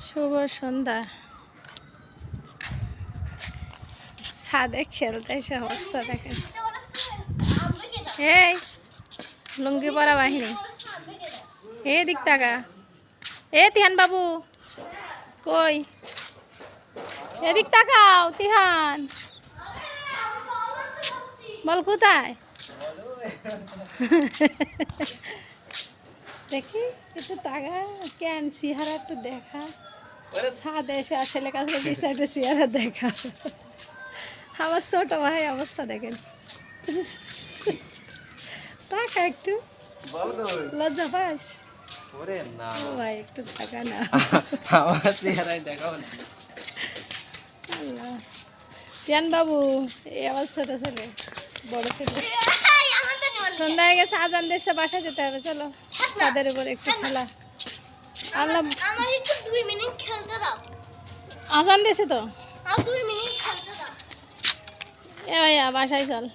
শুভ সন্ধ্যা। ছাদে খেলতে এসে অবস্থা দেখেন। এই লুঙ্গি পরা বাহিনী, এদিক তাকা। তিহান বাবু কই? এদিক তাকাও তিহান, বল কোথায়? দেখি একটু তাকা, কেন চেহারা একটু দেখা। ছাদে এসে আসলে কাছে একটা চেহারা দেখা। আমার ছোট ভাই অবস্থা দেখেন, তাকা একটু, লজ্জা পাস? ও ভাই একটু তাকা না। তিয়ান বাবু এই আমার ছোট ছেলে, বড় ছেলে সন্ধ্যা হয়ে গেছে, আজান দিচ্ছে, বাসায় যেতে হবে। চলো ছাদের উপর একটু খেলা। আল্লাহ আজান দিয়েছে তো, এ ভাইয়া বাসায় চল।